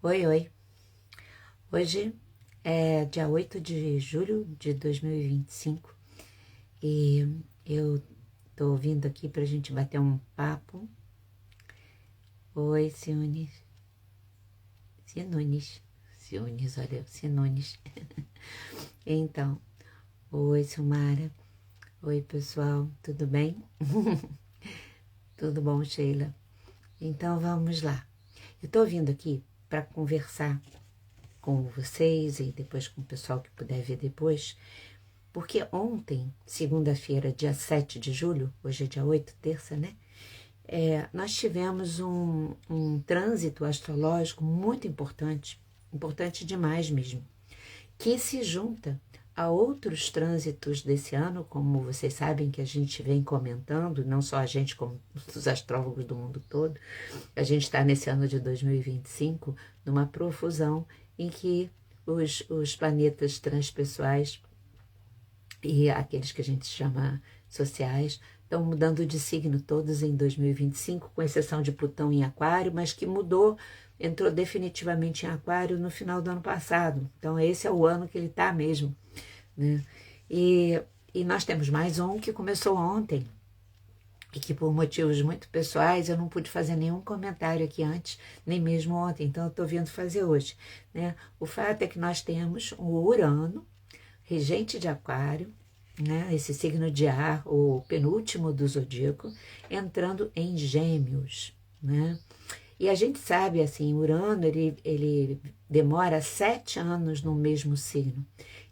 Oi, oi. Hoje é dia 8 de julho de 2025 e eu tô vindo aqui pra gente bater um papo. Oi, Ciunes. Cinunes. Ciunes, olha, Cinunes. Então, oi, Silmara. Oi, pessoal, tudo bem? Tudo bom, Sheila? Então, vamos lá. Eu tô vindo aqui para conversar com vocês e depois com o pessoal que puder ver depois, porque ontem, segunda-feira, dia 7 de julho, hoje é dia 8, terça, né? Nós tivemos um trânsito astrológico muito importante, importante demais mesmo, que se junta a outros trânsitos desse ano, como vocês sabem que a gente vem comentando, não só a gente, como os astrólogos do mundo todo. A gente está nesse ano de 2025 numa profusão em que os planetas transpessoais e aqueles que a gente chama sociais estão mudando de signo todos em 2025, com exceção de Plutão em Aquário, mas que mudou, entrou definitivamente em Aquário no final do ano passado. Então esse é o ano que ele está mesmo, né? E, e nós temos mais um que começou ontem, e que por motivos muito pessoais eu não pude fazer nenhum comentário aqui antes, nem mesmo ontem, então eu estou vindo fazer hoje, né? O fato é que nós temos o Urano, regente de Aquário, né? Esse signo de ar, o penúltimo do zodíaco, entrando em Gêmeos, né? E a gente sabe, assim, Urano, ele demora 7 anos no mesmo signo.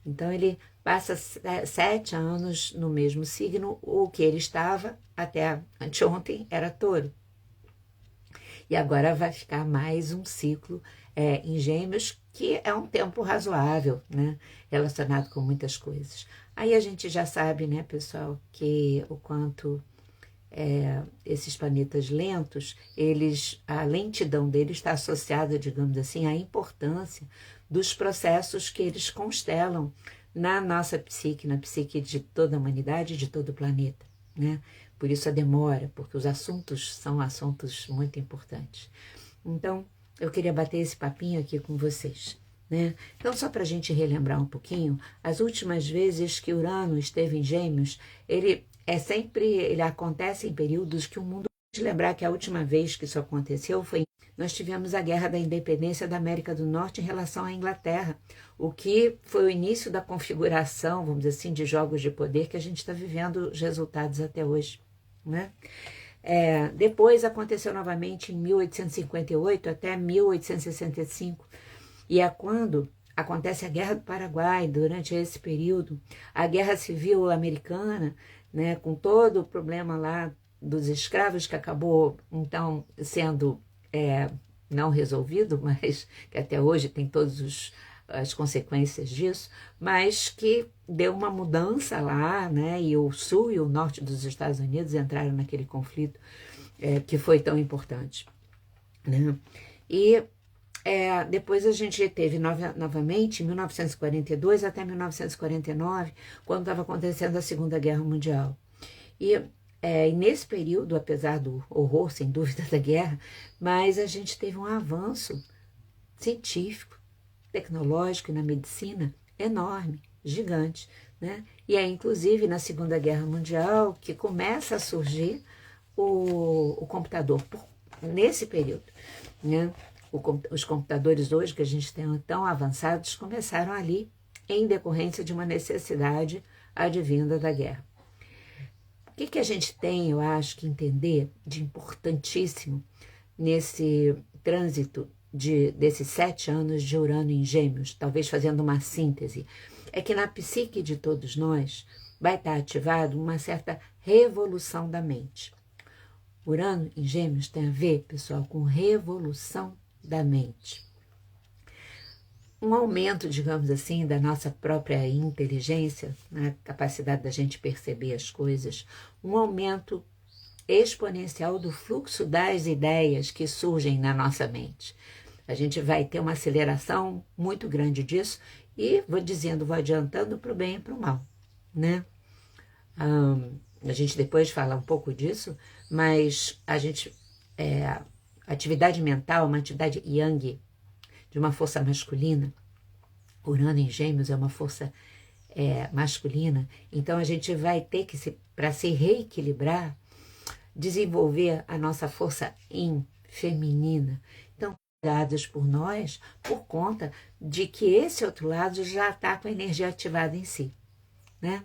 Então, ele passa 7 anos no mesmo signo, o que ele estava até anteontem era Touro. E agora vai ficar mais um ciclo em Gêmeos, que é um tempo razoável, né? Relacionado com muitas coisas. Aí a gente já sabe, né, pessoal, que o quanto esses planetas lentos, a lentidão deles está associada, digamos assim, à importância dos processos que eles constelam na nossa psique, na psique de toda a humanidade, de todo o planeta, né? Por isso a demora, porque os assuntos são assuntos muito importantes. Então, eu queria bater esse papinho aqui com vocês, né? Então, só para a gente relembrar um pouquinho, as últimas vezes que Urano esteve em Gêmeos, ele acontece em períodos que o mundo pode lembrar que a última vez que isso aconteceu foi nós tivemos a Guerra da Independência da América do Norte em relação à Inglaterra, o que foi o início da configuração, vamos dizer assim, de jogos de poder que a gente está vivendo os resultados até hoje, né? Depois aconteceu novamente em 1858 até 1865, e é quando acontece a Guerra do Paraguai. Durante esse período, a Guerra Civil Americana, né, com todo o problema lá dos escravos, que acabou então sendo não resolvido, mas que até hoje tem todas as consequências disso, mas que deu uma mudança lá, né? E o sul e o norte dos Estados Unidos entraram naquele conflito que foi tão importante, né? E depois a gente teve novamente, em 1942 até 1949, quando estava acontecendo a Segunda Guerra Mundial. E nesse período, apesar do horror, sem dúvida, da guerra, mas a gente teve um avanço científico, tecnológico e na medicina enorme, gigante, né? E é inclusive na Segunda Guerra Mundial que começa a surgir o computador, nesse período, né? Os computadores hoje que a gente tem tão avançados começaram ali em decorrência de uma necessidade advinda da guerra. O que a gente tem, eu acho, que entender de importantíssimo nesse trânsito desses 7 anos de Urano em Gêmeos, talvez fazendo uma síntese, é que na psique de todos nós vai estar ativado uma certa revolução da mente. Urano em Gêmeos tem a ver, pessoal, com revolução da mente. Um aumento, digamos assim, da nossa própria inteligência, na capacidade da gente perceber as coisas, um aumento exponencial do fluxo das ideias que surgem na nossa mente. A gente vai ter uma aceleração muito grande disso e vou adiantando para o bem e para o mal, né? A gente depois fala um pouco disso, mas a gente atividade mental, uma atividade yang, de uma força masculina. Urano em Gêmeos é uma força masculina. Então a gente vai ter que, para se reequilibrar, desenvolver a nossa força yin, feminina. Então, dados por nós, por conta de que esse outro lado já está com a energia ativada em si, né?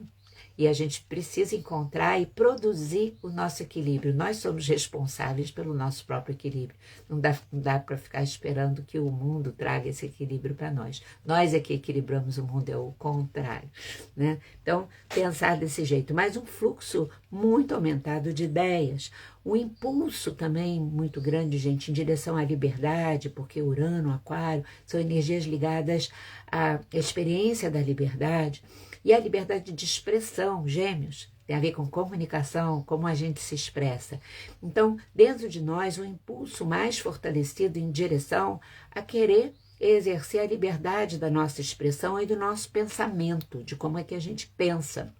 E a gente precisa encontrar e produzir o nosso equilíbrio. Nós somos responsáveis pelo nosso próprio equilíbrio. Não dá para ficar esperando que o mundo traga esse equilíbrio para nós. Nós é que equilibramos o mundo, é o contrário, né? Então, pensar desse jeito. Mas um fluxo muito aumentado de ideias. Um impulso também muito grande, gente, em direção à liberdade, porque Urano, Aquário, são energias ligadas à experiência da liberdade. E a liberdade de expressão, Gêmeos, tem a ver com comunicação, como a gente se expressa. Então, dentro de nós, um impulso mais fortalecido em direção a querer exercer a liberdade da nossa expressão e do nosso pensamento, de como é que a gente pensa.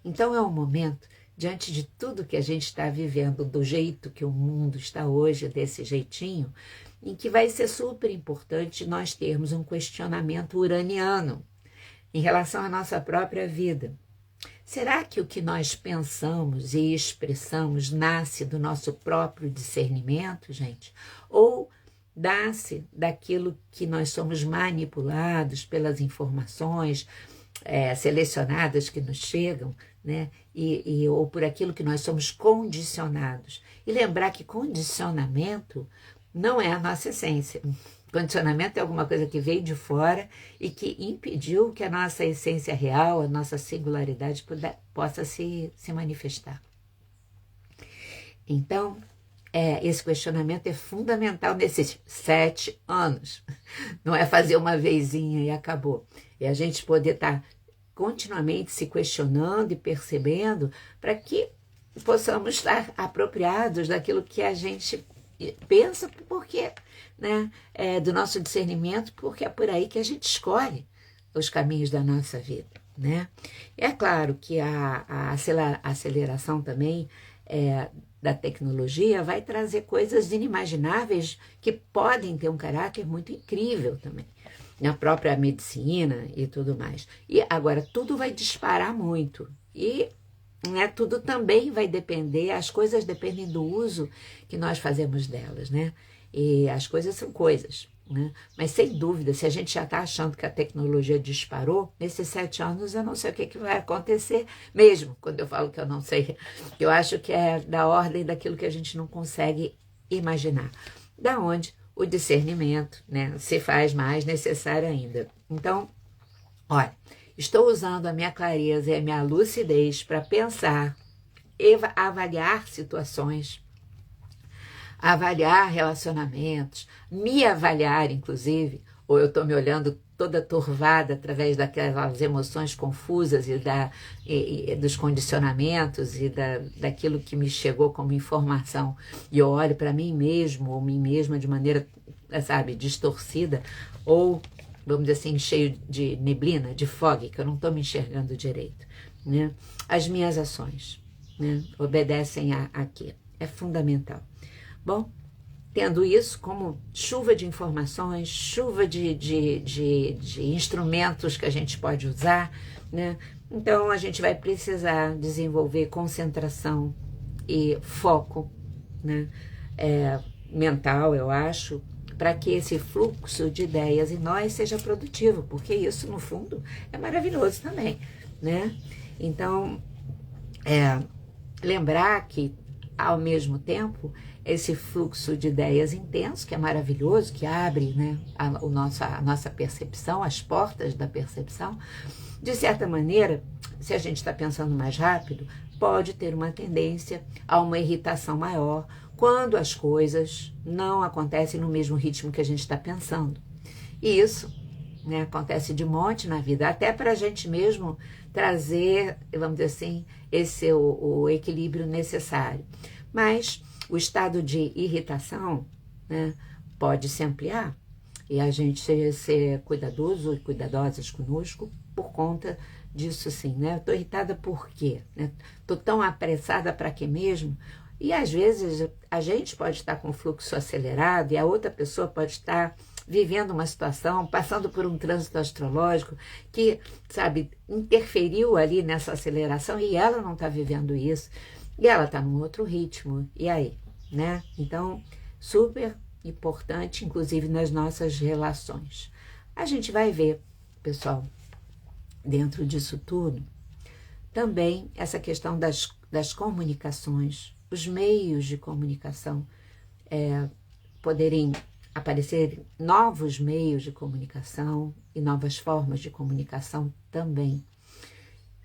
Então, é um momento, diante de tudo que a gente está vivendo, do jeito que o mundo está hoje, desse jeitinho, em que vai ser super importante nós termos um questionamento uraniano em relação à nossa própria vida. Será que o que nós pensamos e expressamos nasce do nosso próprio discernimento, gente? Ou nasce daquilo que nós somos manipulados pelas informações selecionadas que nos chegam, né? Ou por aquilo que nós somos condicionados? E lembrar que condicionamento não é a nossa essência. Condicionamento é alguma coisa que veio de fora e que impediu que a nossa essência real, a nossa singularidade possa se manifestar. Então, esse questionamento é fundamental nesses 7 anos. Não é fazer uma vezinha e acabou. É a gente poder estar continuamente se questionando e percebendo para que possamos estar apropriados daquilo que a gente pensa, porque, né, do nosso discernimento, porque é por aí que a gente escolhe os caminhos da nossa vida, né? É claro que a aceleração também da tecnologia vai trazer coisas inimagináveis que podem ter um caráter muito incrível também, na própria medicina e tudo mais. E agora tudo vai disparar muito e tudo também vai depender, as coisas dependem do uso que nós fazemos delas, né? E as coisas são coisas, né? Mas sem dúvida, se a gente já está achando que a tecnologia disparou, nesses 7 anos eu não sei o que vai acontecer mesmo, quando eu falo que eu não sei. Eu acho que é da ordem daquilo que a gente não consegue imaginar. Da onde o discernimento, né, se faz mais necessário ainda. Então, olha, estou usando a minha clareza e a minha lucidez para pensar, avaliar situações, avaliar relacionamentos, me avaliar, inclusive, ou eu estou me olhando toda turvada através daquelas emoções confusas e dos condicionamentos e daquilo que me chegou como informação, e eu olho para mim mesmo ou mim mesma de maneira, sabe, distorcida, ou vamos dizer assim, cheio de neblina, de fog, que eu não estou me enxergando direito, né? As minhas ações, né, obedecem a quê? É fundamental. Bom, tendo isso como chuva de informações, chuva de instrumentos que a gente pode usar, né? Então a gente vai precisar desenvolver concentração e foco, né? Mental, eu acho, para que esse fluxo de ideias em nós seja produtivo, porque isso, no fundo, é maravilhoso também, né? Então, lembrar que, ao mesmo tempo, esse fluxo de ideias intenso, que é maravilhoso, que abre, né, a nossa percepção, as portas da percepção, de certa maneira, se a gente está pensando mais rápido, pode ter uma tendência a uma irritação maior, quando as coisas não acontecem no mesmo ritmo que a gente está pensando. E isso, né, acontece de monte na vida, até para a gente mesmo trazer, vamos dizer assim, o equilíbrio necessário. Mas o estado de irritação, né, pode se ampliar e a gente ser cuidadoso e cuidadosas conosco por conta disso, sim, né? Eu estou irritada por quê? Estou tão apressada para quê mesmo? E às vezes a gente pode estar com o fluxo acelerado e a outra pessoa pode estar vivendo uma situação, passando por um trânsito astrológico que, sabe, interferiu ali nessa aceleração e ela não está vivendo isso. E ela está num outro ritmo. E aí, né? Então, super importante, inclusive nas nossas relações. A gente vai ver, pessoal, dentro disso tudo, também essa questão das comunicações, os meios de comunicação, poderem aparecer novos meios de comunicação e novas formas de comunicação também.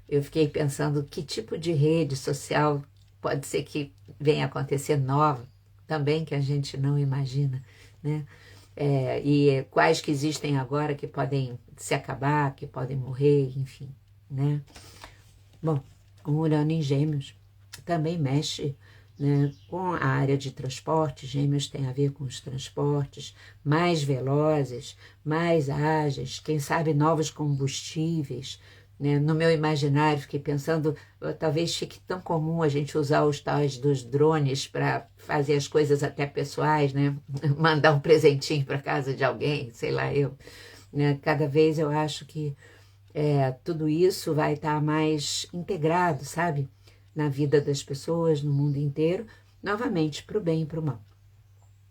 Eu fiquei pensando que tipo de rede social pode ser que venha a acontecer nova, também que a gente não imagina, né? E quais que existem agora que podem se acabar, que podem morrer, enfim, né? Bom, o Urano em Gêmeos também mexe, né, com a área de transporte. Gêmeos tem a ver com os transportes mais velozes, mais ágeis, quem sabe novos combustíveis, né? No meu imaginário, fiquei pensando, talvez fique tão comum a gente usar os tais dos drones para fazer as coisas até pessoais, né? Mandar um presentinho para casa de alguém, sei lá eu. Né? Cada vez eu acho que tudo isso vai estar mais integrado, sabe? Na vida das pessoas, no mundo inteiro, novamente, para o bem e para o mal,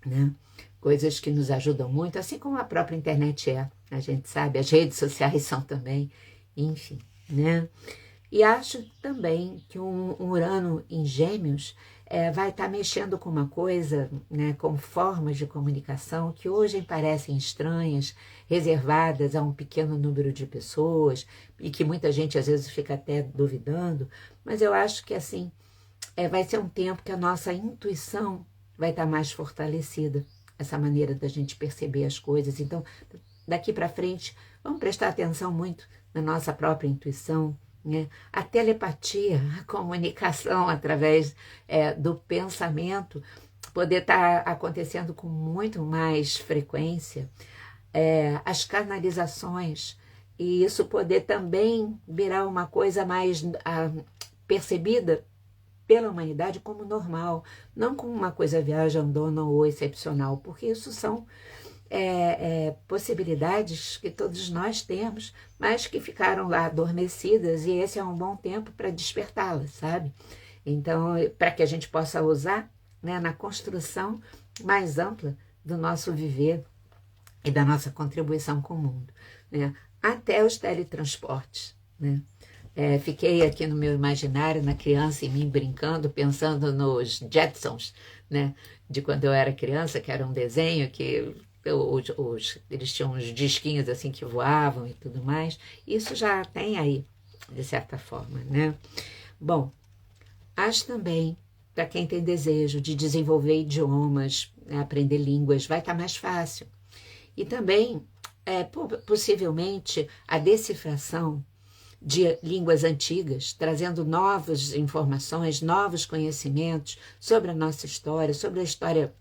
né? Coisas que nos ajudam muito, assim como a própria internet a gente sabe, as redes sociais são também, enfim, né? E acho também que um Urano em Gêmeos vai estar mexendo com uma coisa, né, com formas de comunicação que hoje parecem estranhas, reservadas a um pequeno número de pessoas e que muita gente às vezes fica até duvidando, mas eu acho que assim vai ser um tempo que a nossa intuição vai estar mais fortalecida, essa maneira da gente perceber as coisas. Então, daqui para frente, vamos prestar atenção muito na nossa própria intuição, né? A telepatia, a comunicação através do pensamento, poder estar acontecendo com muito mais frequência, as canalizações, e isso poder também virar uma coisa mais percebida pela humanidade como normal, não como uma coisa viajandona ou excepcional, porque isso são possibilidades que todos nós temos, mas que ficaram lá adormecidas, e esse é um bom tempo para despertá-las, sabe? Então, para que a gente possa usar, né, na construção mais ampla do nosso viver e da nossa contribuição com o mundo, né? Até os teletransportes, né? Fiquei aqui no meu imaginário, na criança em mim, brincando, pensando nos Jetsons, né? De quando eu era criança, que era um desenho que eles tinham uns disquinhos assim que voavam e tudo mais. Isso já tem aí, de certa forma, né? Bom, acho também, para quem tem desejo de desenvolver idiomas, né, aprender línguas, vai estar mais fácil. E também, possivelmente, a decifração de línguas antigas, trazendo novas informações, novos conhecimentos sobre a nossa história, sobre a história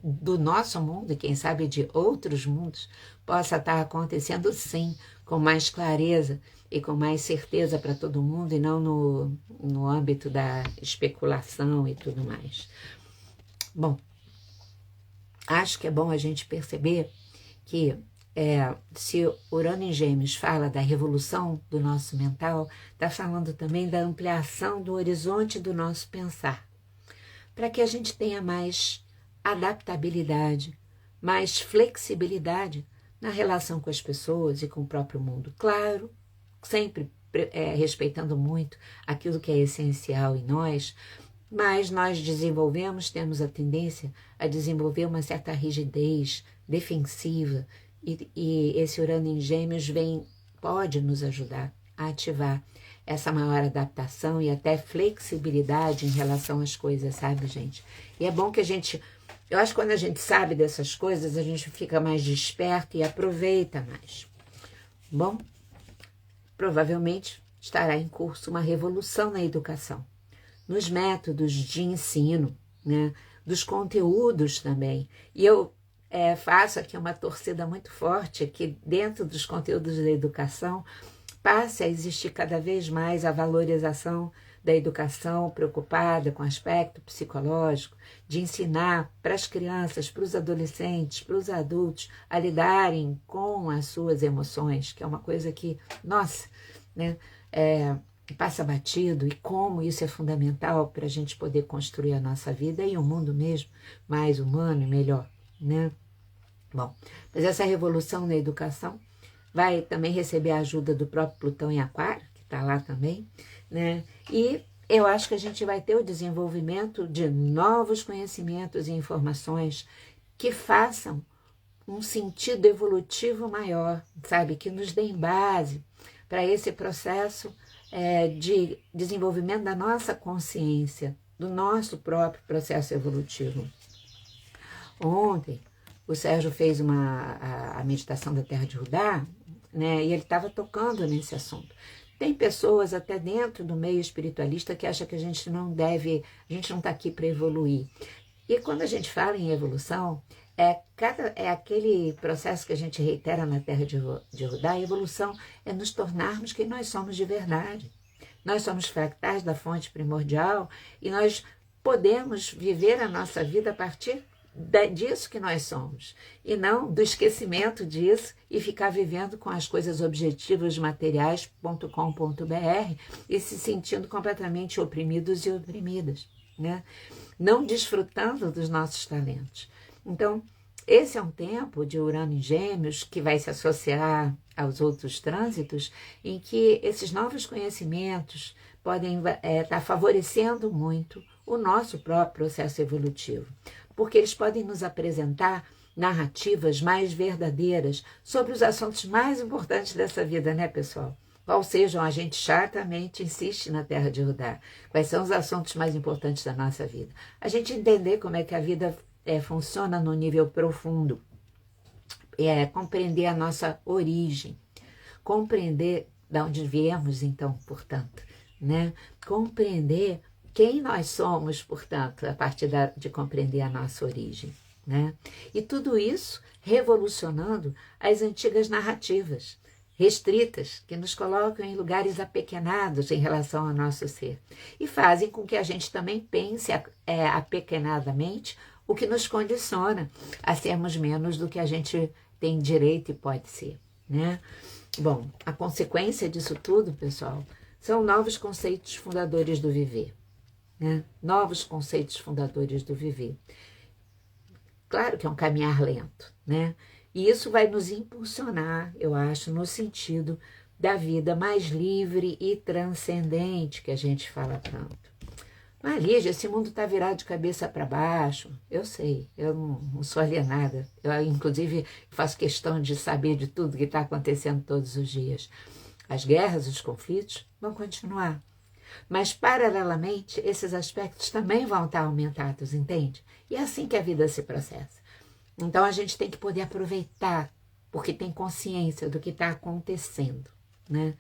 do nosso mundo e quem sabe de outros mundos, possa estar acontecendo sim, com mais clareza e com mais certeza para todo mundo e não no âmbito da especulação e tudo mais. Bom, acho que é bom a gente perceber que se Urano em Gêmeos fala da revolução do nosso mental, está falando também da ampliação do horizonte do nosso pensar, para que a gente tenha mais adaptabilidade, mais flexibilidade na relação com as pessoas e com o próprio mundo. Claro, sempre respeitando muito aquilo que é essencial em nós, mas nós temos a tendência a desenvolver uma certa rigidez defensiva, e esse Urano em Gêmeos pode nos ajudar a ativar essa maior adaptação e até flexibilidade em relação às coisas, sabe, gente? E é bom que eu acho que quando a gente sabe dessas coisas, a gente fica mais desperto e aproveita mais. Bom, provavelmente estará em curso uma revolução na educação, nos métodos de ensino, né? Dos conteúdos também. E eu faço aqui uma torcida muito forte que dentro dos conteúdos da educação passe a existir cada vez mais a valorização da educação preocupada com o aspecto psicológico, de ensinar para as crianças, para os adolescentes, para os adultos a lidarem com as suas emoções, que é uma coisa que, nossa, né, passa batido, e como isso é fundamental para a gente poder construir a nossa vida e um mundo mesmo mais humano e melhor, né? Bom, mas essa revolução na educação vai também receber a ajuda do próprio Plutão em Aquário, que está lá também, né? E eu acho que a gente vai ter o desenvolvimento de novos conhecimentos e informações que façam um sentido evolutivo maior, sabe? Que nos deem base para esse processo de desenvolvimento da nossa consciência, do nosso próprio processo evolutivo. Ontem, o Sérgio fez a meditação da Terra de Judá, né, e ele estava tocando nesse assunto. Tem pessoas até dentro do meio espiritualista que acham que a gente não está aqui para evoluir. E quando a gente fala em evolução, é aquele processo que a gente reitera na Terra de Judá. A evolução é nos tornarmos quem nós somos de verdade. Nós somos fractais da fonte primordial e nós podemos viver a nossa vida a partir disso que nós somos, e não do esquecimento disso e ficar vivendo com as coisas objetivas materiais.com.br e se sentindo completamente oprimidos e oprimidas, né? Não desfrutando dos nossos talentos. Então, esse é um tempo de Urano em Gêmeos que vai se associar aos outros trânsitos, em que esses novos conhecimentos podem estar favorecendo muito o nosso próprio processo evolutivo, porque eles podem nos apresentar narrativas mais verdadeiras sobre os assuntos mais importantes dessa vida, né, pessoal? Qual sejam, a gente chatamente insiste na Terra de Judá. Quais são os assuntos mais importantes da nossa vida? A gente entender como é que a vida funciona no nível profundo, compreender a nossa origem, compreender de onde viemos, então, portanto, né? Compreender quem nós somos, portanto, a partir de compreender a nossa origem, né? E tudo isso revolucionando as antigas narrativas restritas, que nos colocam em lugares apequenados em relação ao nosso ser e fazem com que a gente também pense apequenadamente, o que nos condiciona a sermos menos do que a gente tem direito e pode ser, né? Bom, a consequência disso tudo, pessoal, são novos conceitos fundadores do viver, né? Novos conceitos fundadores do viver. Claro que é um caminhar lento, né? E isso vai nos impulsionar, eu acho, no sentido da vida mais livre e transcendente que a gente fala tanto. Mas, Lígia, esse mundo está virado de cabeça para baixo. Eu sei, eu não sou alienada. Eu, inclusive, faço questão de saber de tudo que está acontecendo todos os dias. As guerras, os conflitos vão continuar. Mas, paralelamente, esses aspectos também vão estar aumentados, entende? E é assim que a vida se processa. Então, a gente tem que poder aproveitar, porque tem consciência do que está acontecendo, né?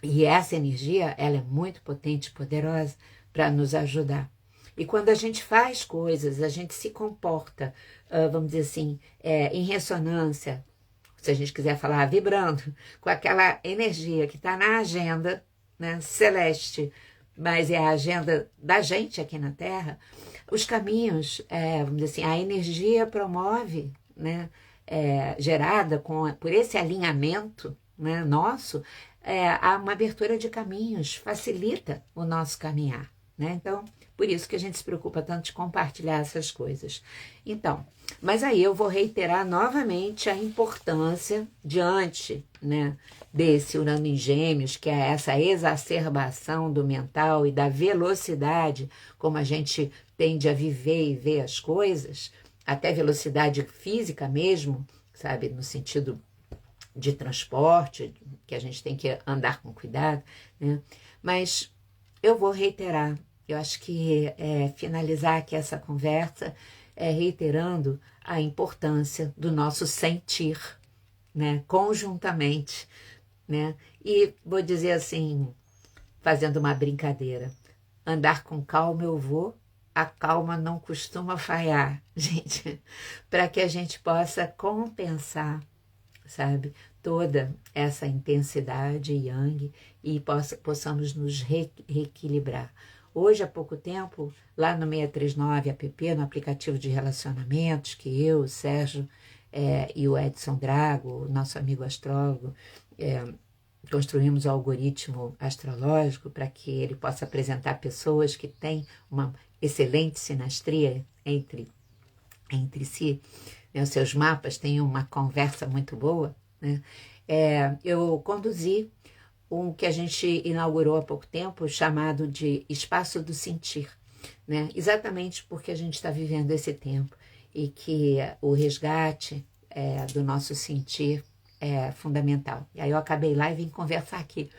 E essa energia, ela é muito potente e poderosa para nos ajudar. E quando a gente faz coisas, a gente se comporta, vamos dizer assim, em ressonância, se a gente quiser falar, vibrando, com aquela energia que está na agenda, né, celeste, mas é a agenda da gente aqui na Terra, os caminhos, vamos dizer assim, a energia promove, né, gerada por esse alinhamento, né, nosso, há uma abertura de caminhos, facilita o nosso caminhar, né? Então, por isso que a gente se preocupa tanto de compartilhar essas coisas. Então, mas aí eu vou reiterar novamente a importância diante, né, desse Urano em Gêmeos, que é essa exacerbação do mental e da velocidade, como a gente tende a viver e ver as coisas, até velocidade física mesmo, sabe, no sentido de transporte, que a gente tem que andar com cuidado, né? Mas eu vou reiterar, eu acho que finalizar aqui essa conversa reiterando a importância do nosso sentir, né? Conjuntamente, né? E vou dizer assim, fazendo uma brincadeira, andar com calma eu vou, a calma não costuma falhar, gente, para que a gente possa compensar, sabe, toda essa intensidade yang e possamos nos reequilibrar. Hoje, há pouco tempo, lá no 639 app, no aplicativo de relacionamentos, que eu, o Sérgio e o Edson Drago, nosso amigo astrólogo, construímos o algoritmo astrológico para que ele possa apresentar pessoas que têm uma excelente sinastria entre si, né? Os seus mapas têm uma conversa muito boa, né? Eu conduzi um que a gente inaugurou há pouco tempo, chamado de Espaço do Sentir, né? Exatamente porque a gente está vivendo esse tempo e que o resgate do nosso sentir é fundamental. E aí eu acabei lá e vim conversar aqui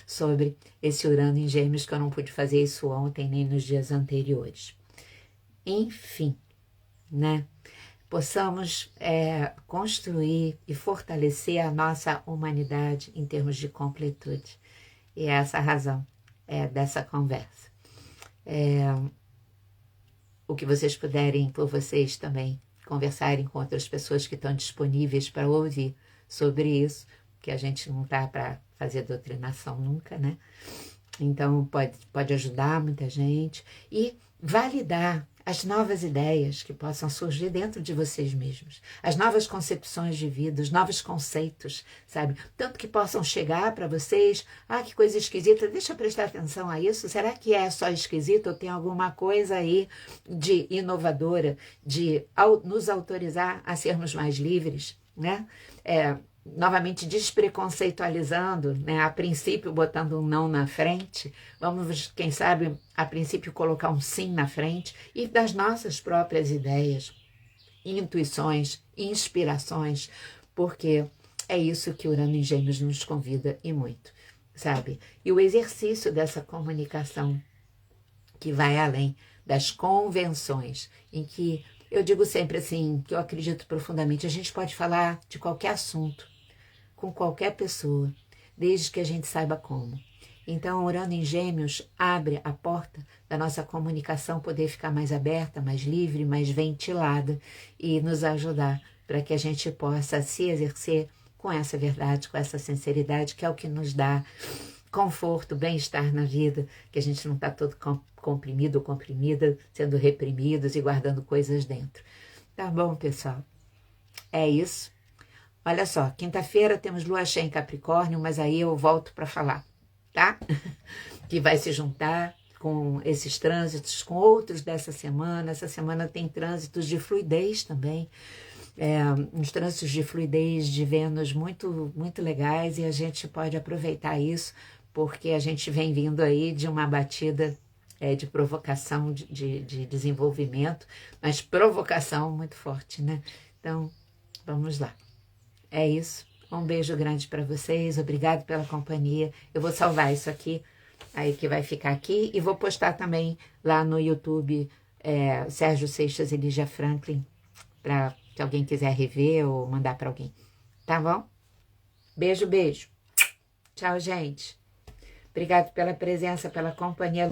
sobre esse Urano em Gêmeos, que eu não pude fazer isso ontem nem nos dias anteriores. Enfim, né? Possamos construir e fortalecer a nossa humanidade em termos de completude. E é essa a razão dessa conversa. O que vocês puderem, por vocês também, conversarem com outras pessoas que estão disponíveis para ouvir sobre isso, que a gente não está para fazer doutrinação nunca, né? Então pode ajudar muita gente e validar as novas ideias que possam surgir dentro de vocês mesmos, as novas concepções de vida, os novos conceitos, sabe? Tanto que possam chegar para vocês, que coisa esquisita, deixa eu prestar atenção a isso, será que é só esquisito ou tem alguma coisa aí de inovadora, de nos autorizar a sermos mais livres, né? Novamente despreconceitualizando, né? A princípio botando um não na frente, vamos, quem sabe, a princípio colocar um sim na frente e das nossas próprias ideias, intuições, inspirações, porque é isso que Urano em Gêmeos nos convida e muito, sabe? E o exercício dessa comunicação que vai além das convenções, em que eu digo sempre assim, que eu acredito profundamente, a gente pode falar de qualquer assunto, com qualquer pessoa, desde que a gente saiba como. Então, Urano em Gêmeos abre a porta da nossa comunicação poder ficar mais aberta, mais livre, mais ventilada e nos ajudar para que a gente possa se exercer com essa verdade, com essa sinceridade, que é o que nos dá conforto, bem-estar na vida, que a gente não está todo comprimido ou comprimida, sendo reprimidos e guardando coisas dentro. Tá bom, pessoal? É isso. Olha só, quinta-feira temos lua cheia em Capricórnio, mas aí eu volto para falar, tá? Que vai se juntar com esses trânsitos, com outros dessa semana. Essa semana tem trânsitos de fluidez também, uns trânsitos de fluidez de Vênus muito, muito legais, e a gente pode aproveitar isso, porque a gente vem vindo aí de uma batida de provocação, de desenvolvimento, mas provocação muito forte, né? Então, vamos lá. É isso. Um beijo grande para vocês. Obrigado pela companhia. Eu vou salvar isso aqui, aí que vai ficar aqui, e vou postar também lá no YouTube Sérgio Seixas e Lígia Franklin, para se alguém quiser rever ou mandar para alguém. Tá bom? Beijo, beijo. Tchau, gente. Obrigado pela presença, pela companhia.